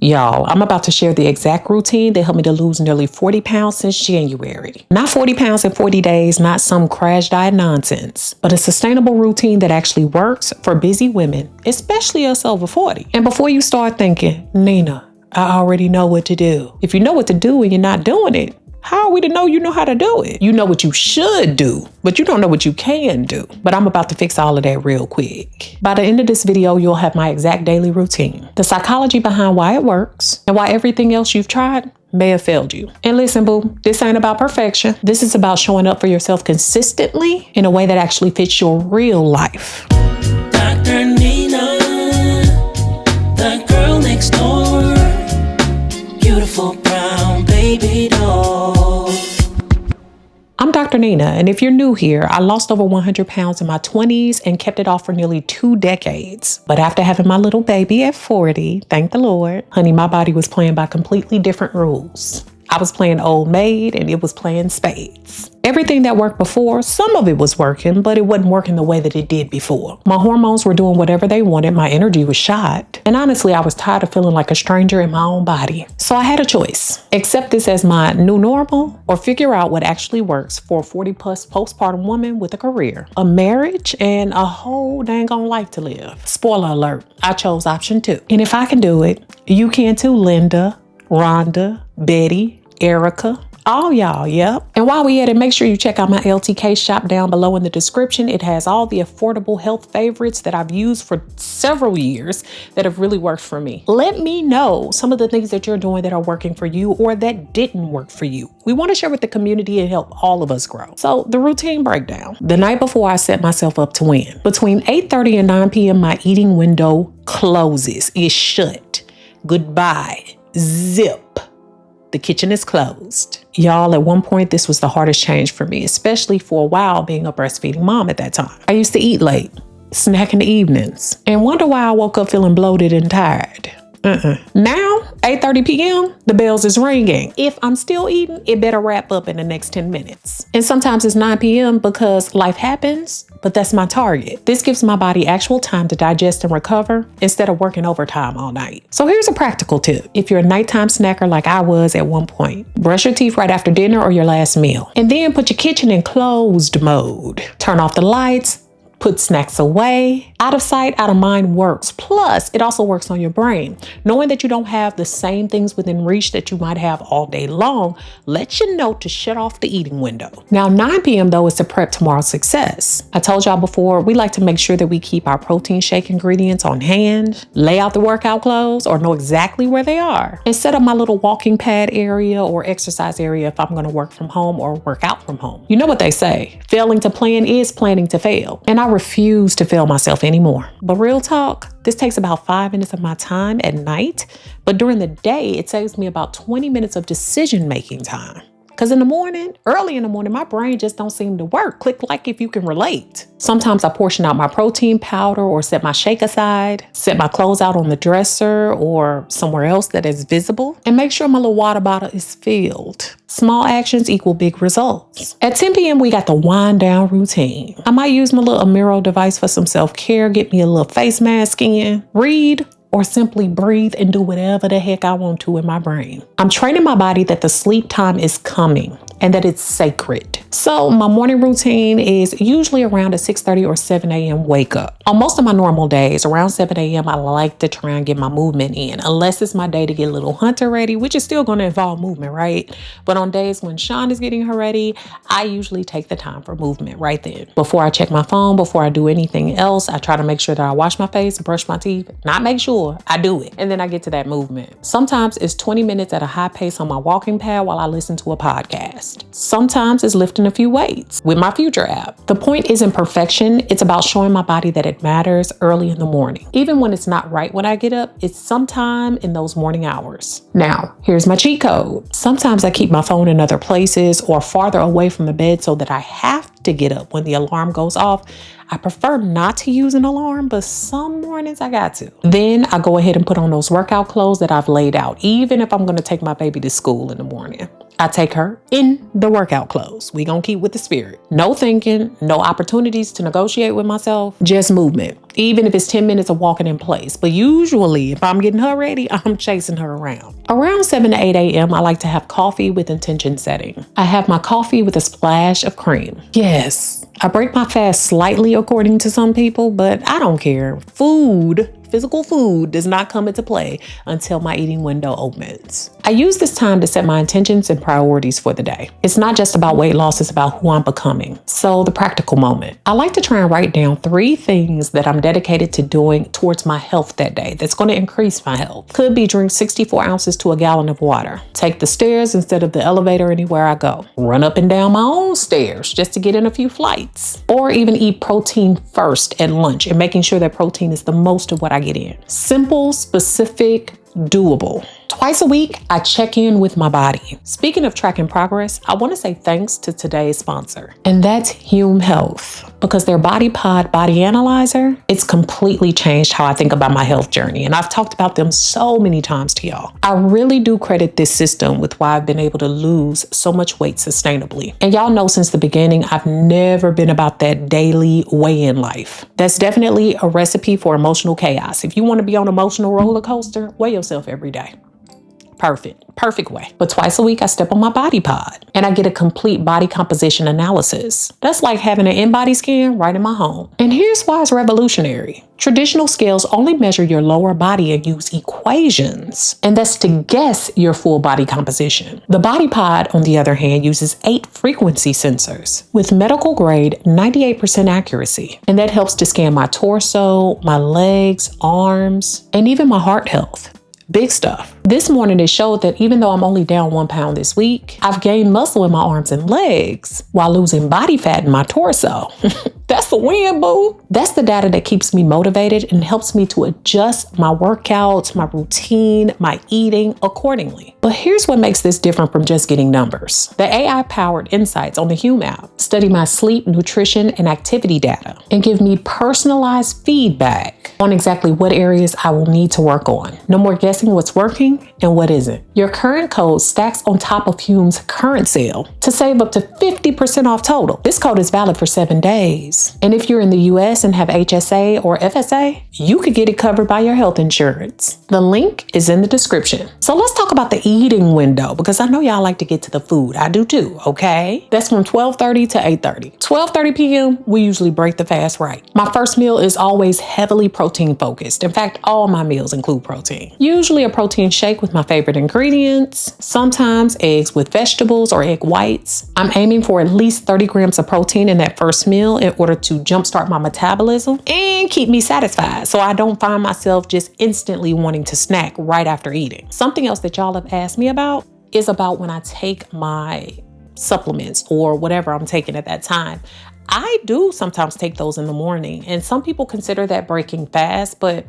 Y'all, I'm about to share the exact routine that helped me to lose nearly 40 pounds since January. Not 40 pounds in 40 days, not some crash diet nonsense, but a sustainable routine that actually works for busy women, especially us over 40. And before you start thinking, Nina, I already know what to do. If you know what to do and you're not doing it, how are we to know you know how to do it? You know what you should do, but you don't know what you can do. But I'm about to fix all of that real quick. By the end of this video, you'll have my exact daily routine, the psychology behind why it works, and why everything else you've tried may have failed you. And listen, boo, this ain't about perfection. This is about showing up for yourself consistently in a way that actually fits your real life. Dr. Nina, the girl next door, beautiful brown baby doll. I'm Dr. Nina, and if you're new here, I lost over 100 pounds in my 20s and kept it off for nearly 2 decades. But after having my little baby at 40, thank the Lord, honey, my body was playing by completely different rules. I was playing old maid and it was playing spades. Everything that worked before, some of it was working, but it wasn't working the way that it did before. My hormones were doing whatever they wanted. My energy was shot. And honestly, I was tired of feeling like a stranger in my own body. So I had a choice. Accept this as my new normal or figure out what actually works for a 40-plus postpartum woman with a career, a marriage, and a whole dang on life to live. Spoiler alert, I chose option 2. And if I can do it, you can too, Linda, Rhonda, Betty, Erica, all y'all, yep. And while we at it, make sure you check out my LTK shop down below in the description. It has all the affordable health favorites that I've used for several years that have really worked for me. Let me know some of the things that you're doing that are working for you or that didn't work for you. We want to share with the community and help all of us grow. So the routine breakdown. The night before, I set myself up to win. Between 8:30 and 9 p.m., my eating window closes. It's shut. Goodbye. Zip. The kitchen is closed. Y'all, at one point, this was the hardest change for me, especially for a while being a breastfeeding mom at that time. I used to eat late, snack in the evenings, and wonder why I woke up feeling bloated and tired. Now, 8:30 p.m., the bells is ringing. If I'm still eating, it better wrap up in the next 10 minutes. And sometimes it's 9 p.m. because life happens, but that's my target. This gives my body actual time to digest and recover instead of working overtime all night. So here's a practical tip. If you're a nighttime snacker like I was at one point, brush your teeth right after dinner or your last meal. And then put your kitchen in closed mode. Turn off the lights. Put snacks away. Out of sight, out of mind works. Plus, it also works on your brain. Knowing that you don't have the same things within reach that you might have all day long lets you know to shut off the eating window. Now, 9 p.m. though is to prep tomorrow's success. I told y'all before, we like to make sure that we keep our protein shake ingredients on hand, lay out the workout clothes or know exactly where they are, and set up my little walking pad area or exercise area if I'm going to work from home or work out from home. You know what they say, failing to plan is planning to fail. And I refuse to fail myself anymore. But real talk, this takes about 5 minutes of my time at night, but during the day, it saves me about 20 minutes of decision-making time. Because in the morning, early in the morning, my brain just don't seem to work. Click like if you can relate. Sometimes I portion out my protein powder or set my shake aside, set my clothes out on the dresser or somewhere else that is visible, and make sure my little water bottle is filled. Small actions equal big results. At 10 p.m., we got the wind down routine. I might use my little Amiro device for some self-care, get me a little face mask in, read, or simply breathe and do whatever the heck I want to in my brain. I'm training my body that the sleep time is coming and that it's sacred. So my morning routine is usually around a 6:30 or 7 a.m. wake up. On most of my normal days, around 7 a.m., I like to try and get my movement in, unless it's my day to get a little Hunter ready, which is still going to involve movement, right? But on days when Sean is getting her ready, I usually take the time for movement right then. Before I check my phone, before I do anything else, I try to make sure that I wash my face, brush my teeth, not make sure, I do it. And then I get to that movement. Sometimes it's 20 minutes at a high pace on my walking pad while I listen to a podcast. Sometimes it's lifting a few weights with my Future app. The point isn't perfection. It's about showing my body that it matters early in the morning. Even when it's not right when I get up, it's sometime in those morning hours. Now, here's my cheat code. Sometimes I keep my phone in other places or farther away from the bed so that I have to get up when the alarm goes off. I prefer not to use an alarm, but some mornings I got to. Then I go ahead and put on those workout clothes that I've laid out, even if I'm going to take my baby to school in the morning. I take her in the workout clothes. We gonna keep with the spirit. No thinking, no opportunities to negotiate with myself, just movement. even if it's 10 minutes of walking in place. But usually, if I'm getting her ready, I'm chasing her around. Around 7 to 8 a.m., I like to have coffee with intention setting. I have my coffee with a splash of cream. Yes, I break my fast slightly according to some people, but I don't care. Physical food does not come into play until my eating window opens. I use this time to set my intentions and priorities for the day. It's not just about weight loss, it's about who I'm becoming. So the practical moment. I like to try and write down 3 things that I'm dedicated to doing towards my health that day that's going to increase my health. Could be drink 64 ounces to a gallon of water. Take the stairs instead of the elevator anywhere I go. Run up and down my own stairs just to get in a few flights. Or even eat protein first at lunch and making sure that protein is the most of what I get in. Simple, specific, doable. Twice a week, I check in with my body. Speaking of tracking progress, I want to say thanks to today's sponsor, and that's Hume Health, because their Body Pod Body Analyzer, it's completely changed how I think about my health journey, and I've talked about them so many times to y'all. I really do credit this system with why I've been able to lose so much weight sustainably. And y'all know since the beginning, I've never been about that daily weigh-in life. That's definitely a recipe for emotional chaos. If you want to be on an emotional roller coaster, weigh yourself every day. Perfect way. But twice a week, I step on my body pod and I get a complete body composition analysis. That's like having an in-body scan right in my home. And here's why it's revolutionary. Traditional scales only measure your lower body and use equations, and that's to guess your full body composition. The body pod, on the other hand, uses 8 frequency sensors with medical grade 98% accuracy. And that helps to scan my torso, my legs, arms, and even my heart health. Big stuff. This morning, it showed that even though I'm only down 1 pound this week, I've gained muscle in my arms and legs while losing body fat in my torso. That's a win, boo. That's the data that keeps me motivated and helps me to adjust my workouts, my routine, my eating accordingly. But here's what makes this different from just getting numbers. The AI-powered insights on the Hume app study my sleep, nutrition, and activity data and give me personalized feedback on exactly what areas I will need to work on. No more guessing what's working and what isn't. Your current code stacks on top of Hume's current sale to save up to 50% off total. This code is valid for 7 days. And if you're in the US and have HSA or FSA, you could get it covered by your health insurance. The link is in the description. So let's talk about the eating window, because I know y'all like to get to the food. I do too, okay? That's from 12:30 to 8:30. 12:30 p.m., we usually break the fast right. My first meal is always heavily protein focused. In fact, all my meals include protein. Usually a protein shake with my favorite ingredients, sometimes eggs with vegetables or egg whites. I'm aiming for at least 30 grams of protein in that first meal in order to jumpstart my metabolism and keep me satisfied so I don't find myself just instantly wanting to snack right after eating. Something else that y'all have asked me about is about when I take my supplements or whatever I'm taking at that time. I do sometimes take those in the morning, and some people consider that breaking fast, but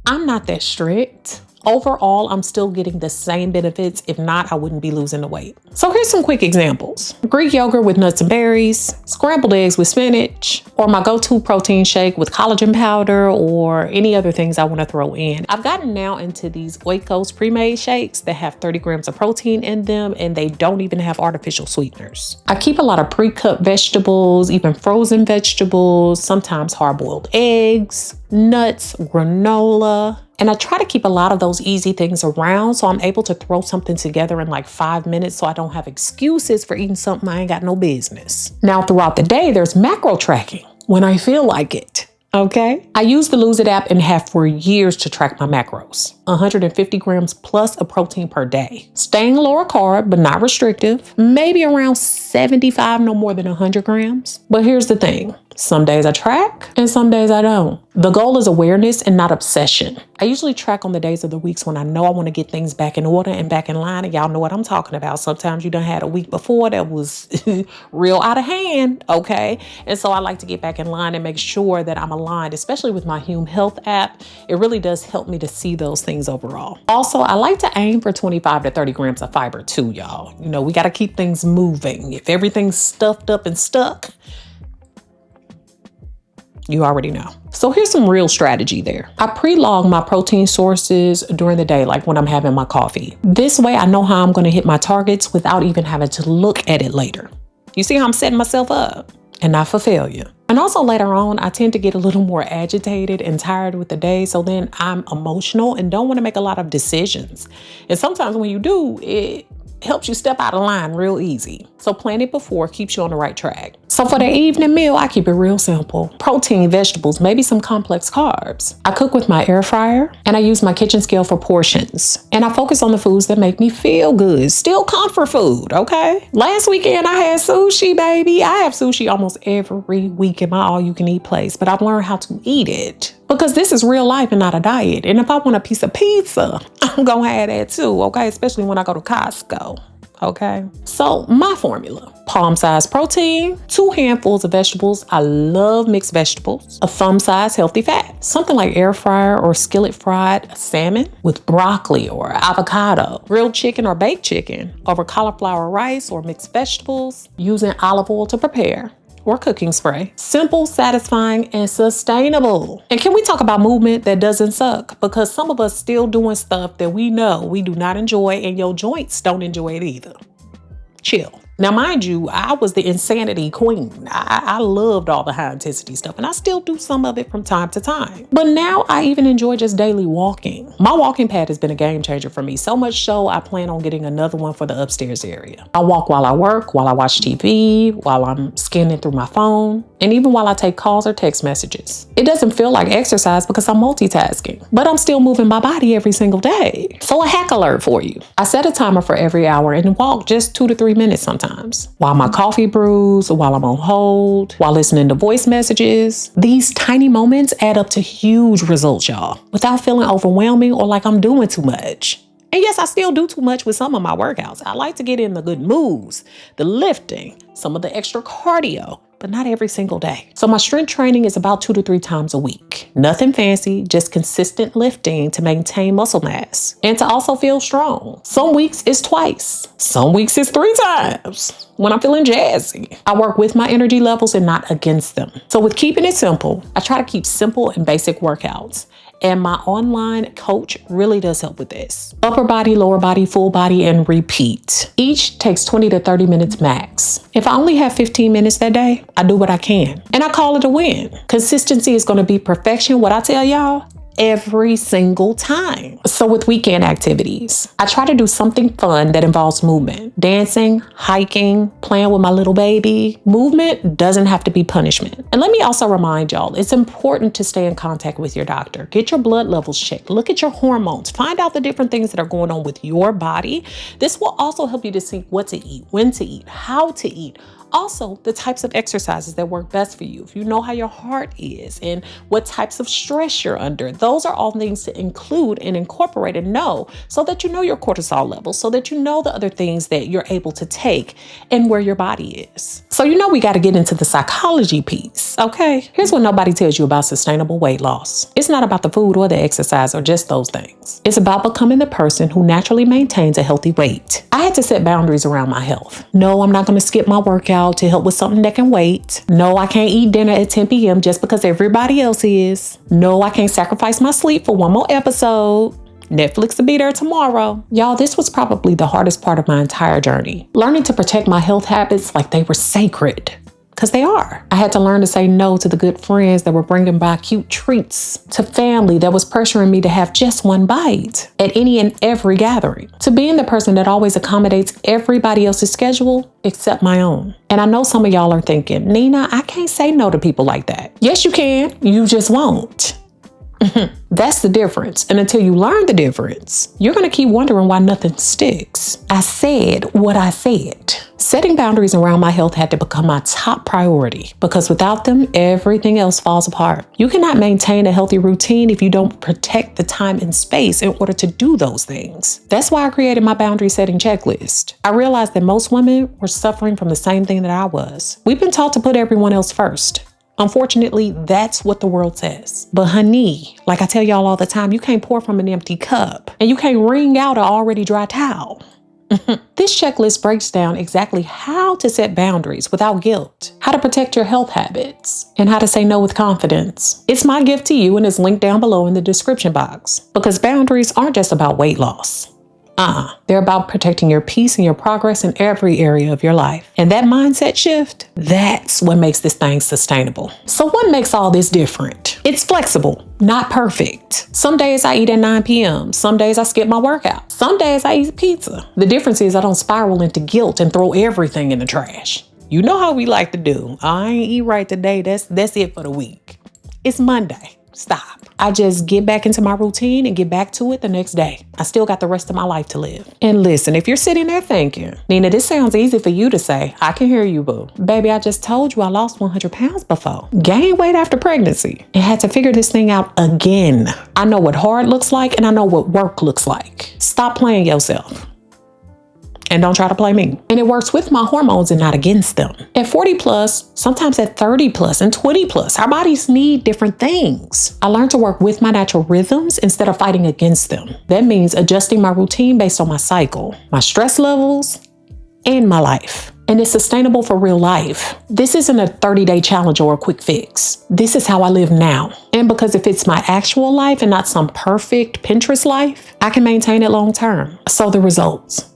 I'm not that strict. Overall, I'm still getting the same benefits. If not, I wouldn't be losing the weight. So here's some quick examples. Greek yogurt with nuts and berries, scrambled eggs with spinach, or my go-to protein shake with collagen powder or any other things I want to throw in. I've gotten now into these Oikos pre-made shakes that have 30 grams of protein in them, and they don't even have artificial sweeteners. I keep a lot of pre-cut vegetables, even frozen vegetables, sometimes hard-boiled eggs, nuts, granola. And I try to keep a lot of those easy things around so I'm able to throw something together in like 5 minutes so I don't have excuses for eating something I ain't got no business. Now, throughout the day, there's macro tracking when I feel like it. Okay. I use the Lose It app and have for years to track my macros. 150 grams plus of protein per day. Staying lower carb, but not restrictive. Maybe around 75, no more than 100 grams. But here's the thing. Some days I track and some days I don't. The goal is awareness and not obsession. I usually track on the days of the weeks when I know I want to get things back in order and back in line. And y'all know what I'm talking about. Sometimes you done had a week before that was real out of hand. Okay. And so I like to get back in line and make sure that I'm aligned, especially with my Hume Health app. It really does help me to see those things overall. Also, I like to aim for 25 to 30 grams of fiber too, y'all. You know, we got to keep things moving. If everything's stuffed up and stuck, you already know. So here's some real strategy there. I pre-log my protein sources during the day, like when I'm having my coffee. This way I know how I'm going to hit my targets without even having to look at it later. You see how I'm setting myself up? And not for failure. And also later on, I tend to get a little more agitated and tired with the day. So then I'm emotional and don't want to make a lot of decisions. And sometimes when you do, it helps you step out of line real easy. So plan it before keeps you on the right track. So for the evening meal, I keep it real simple. Protein, vegetables, maybe some complex carbs. I cook with my air fryer and I use my kitchen scale for portions. And I focus on the foods that make me feel good. Still comfort food, okay? Last weekend I had sushi, baby. I have sushi almost every week in my all-you-can-eat place, but I've learned how to eat it. Because this is real life and not a diet. And if I want a piece of pizza, I'm gonna have that too, okay? Especially when I go to Costco, okay? So my formula: palm-sized protein, 2 handfuls of vegetables. I love mixed vegetables. A thumb-sized healthy fat. Something like air fryer or skillet fried salmon with broccoli or avocado. Grilled chicken or baked chicken over cauliflower rice or mixed vegetables. Using olive oil to prepare, or cooking spray. Simple, satisfying, and sustainable. And can we talk about movement that doesn't suck? Because some of us still doing stuff that we know we do not enjoy, and your joints don't enjoy it either. Chill. Now, mind you, I was the insanity queen. I loved all the high intensity stuff, and I still do some of it from time to time. But now I even enjoy just daily walking. My walking pad has been a game changer for me, so much so I plan on getting another one for the upstairs area. I walk while I work, while I watch TV, while I'm scanning through my phone, and even while I take calls or text messages. It doesn't feel like exercise because I'm multitasking, but I'm still moving my body every single day. So a hack alert for you. I set a timer for every hour and walk just 2 to 3 minutes sometimes. While my coffee brews, while I'm on hold, while listening to voice messages. These tiny moments add up to huge results, y'all, without feeling overwhelming or like I'm doing too much. And yes, I still do too much with some of my workouts. I like to get in the good moves, the lifting, some of the extra cardio, but not every single day. So my strength training is about 2 to 3 times a week. Nothing fancy, just consistent lifting to maintain muscle mass and to also feel strong. Some weeks it's twice. Some weeks it's 3 times when I'm feeling jazzy. I work with my energy levels and not against them. So with keeping it simple, I try to keep simple and basic workouts. And my online coach really does help with this. Upper body, lower body, full body, and repeat. Each takes 20 to 30 minutes max. If I only have 15 minutes that day, I do what I can. And I call it a win. Consistency is going to be perfection. What I tell y'all, every single time. So with weekend activities, I try to do something fun that involves movement. Dancing, hiking, playing with my little baby. Movement doesn't have to be punishment. And let me also remind y'all, it's important to stay in contact with your doctor. Get your blood levels checked. Look at your hormones. Find out the different things that are going on with your body. This will also help you to see what to eat, when to eat, how to eat. Also, the types of exercises that work best for you. If you know how your heart is and what types of stress you're under, those are all things to include and incorporate and know, so that you know your cortisol levels, so that you know the other things that you're able to take and where your body is. So we got to get into the psychology piece, okay? Here's what nobody tells you about sustainable weight loss. It's not about the food or the exercise or just those things. It's about becoming the person who naturally maintains a healthy weight. I had to set boundaries around my health. No, I'm not going to skip my workout to help with something that can wait. No, I can't eat dinner at 10 p.m. just because everybody else is. No, I can't sacrifice my sleep for one more episode. Netflix will be there tomorrow. Y'all, this was probably the hardest part of my entire journey. Learning to protect my health habits like they were sacred. Because they are. I had to learn to say no to the good friends that were bringing by cute treats, to family that was pressuring me to have just one bite at any and every gathering, to being the person that always accommodates everybody else's schedule except my own. And I know some of y'all are thinking, Nina, I can't say no to people like that. Yes, you can. You just won't. That's the difference. And until you learn the difference, you're going to keep wondering why nothing sticks. I said what I said. Setting boundaries around my health had to become my top priority, because without them, everything else falls apart. You cannot maintain a healthy routine if you don't protect the time and space in order to do those things. That's why I created my boundary setting checklist. I realized that most women were suffering from the same thing that I was. We've been taught to put everyone else first. Unfortunately, that's what the world says. But honey, like I tell y'all all the time, you can't pour from an empty cup, and you can't wring out an already dry towel. This checklist breaks down exactly how to set boundaries without guilt, how to protect your health habits, and how to say no with confidence. It's my gift to you, and it's linked down below in the description box, because boundaries aren't just about weight loss. They're about protecting your peace and your progress in every area of your life. And that mindset shift, that's what makes this thing sustainable. So what makes all this different? It's flexible, not perfect. Some days I eat at 9 p.m. Some days I skip my workout. Some days I eat pizza. The difference is I don't spiral into guilt and throw everything in the trash. You know how we like to do. I ain't eat right today. That's it for the week. It's Monday. Stop. I just get back into my routine and get back to it the next day. I still got the rest of my life to live. And listen, if you're sitting there thinking, Nina, this sounds easy for you to say. I can hear you, boo. Baby, I just told you I lost 100 pounds before. Gained weight after pregnancy and had to figure this thing out again. I know what hard looks like and I know what work looks like. Stop playing yourself. And don't try to play me. And it works with my hormones and not against them. At 40 plus, sometimes at 30 plus and 20 plus, our bodies need different things. I learned to work with my natural rhythms instead of fighting against them. That means adjusting my routine based on my cycle, my stress levels, and my life. And it's sustainable for real life. This isn't a 30-day challenge or a quick fix. This is how I live now. And because if it's my actual life and not some perfect Pinterest life, I can maintain it long term. So the results.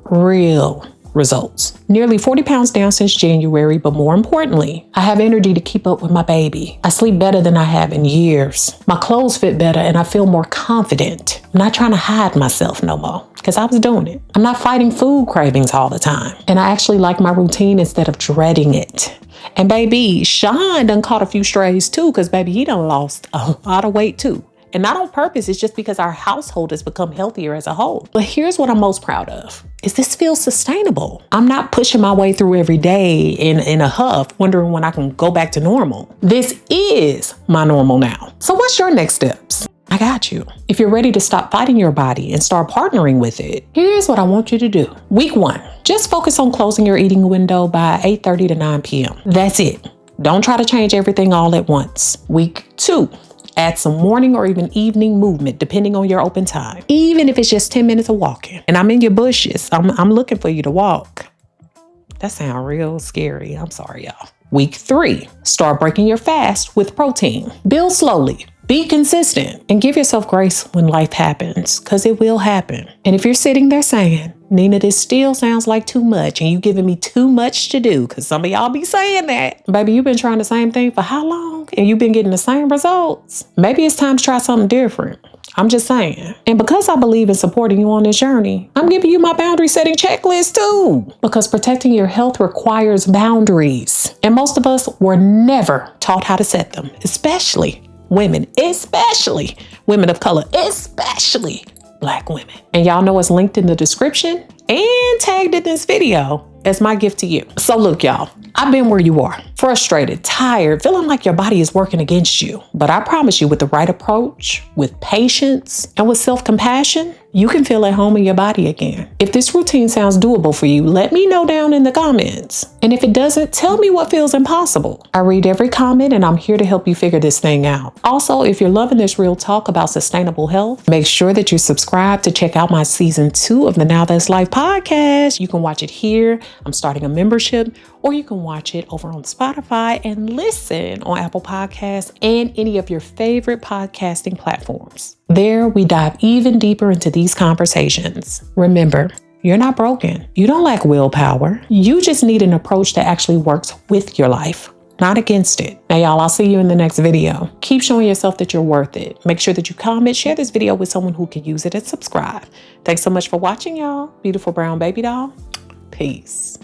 Real results. Nearly 40 pounds down since January, but more importantly, I have energy to keep up with my baby. I sleep better than I have in years. My clothes fit better and I feel more confident. I'm not trying to hide myself no more because I was doing it. I'm not fighting food cravings all the time. And I actually like my routine instead of dreading it. And baby, Sean done caught a few strays too because baby, he done lost a lot of weight too. And not on purpose, it's just because our household has become healthier as a whole. But here's what I'm most proud of, is this feels sustainable. I'm not pushing my way through every day in a huff, wondering when I can go back to normal. This is my normal now. So what's your next steps? I got you. If you're ready to stop fighting your body and start partnering with it, here's what I want you to do. Week 1, just focus on closing your eating window by 8:30 to 9 p.m. That's it. Don't try to change everything all at once. Week 2, add some morning or even evening movement, depending on your open time. Even if it's just 10 minutes of walking. And I'm in your bushes. I'm looking for you to walk. That sounds real scary. I'm sorry, y'all. Week 3, start breaking your fast with protein. Build slowly. Be consistent and give yourself grace when life happens, because it will happen. And if you're sitting there saying, Nina, this still sounds like too much and you giving me too much to do, because some of y'all be saying that. Baby, you've been trying the same thing for how long? And you've been getting the same results? Maybe it's time to try something different. I'm just saying. And because I believe in supporting you on this journey, I'm giving you my boundary setting checklist too. Because protecting your health requires boundaries. And most of us were never taught how to set them, especially women of color, especially Black women. And y'all know it's linked in the description and tagged in this video as my gift to you. So look, y'all, I've been where you are, frustrated, tired, feeling like your body is working against you. But I promise you, with the right approach, with patience, and with self-compassion, you can feel at home in your body again. If this routine sounds doable for you, let me know down in the comments. And if it doesn't, tell me what feels impossible. I read every comment and I'm here to help you figure this thing out. Also, if you're loving this real talk about sustainable health, make sure that you subscribe to check out my season 2 of the Now That's Life podcast. You can watch it here. I'm starting a membership, or you can watch it over on Spotify and listen on Apple Podcasts and any of your favorite podcasting platforms. There, we dive even deeper into these conversations. Remember, you're not broken. You don't lack willpower. You just need an approach that actually works with your life, not against it. Now, y'all, I'll see you in the next video. Keep showing yourself that you're worth it. Make sure that you comment, share this video with someone who can use it, and subscribe. Thanks so much for watching, y'all. Beautiful brown baby doll. Peace.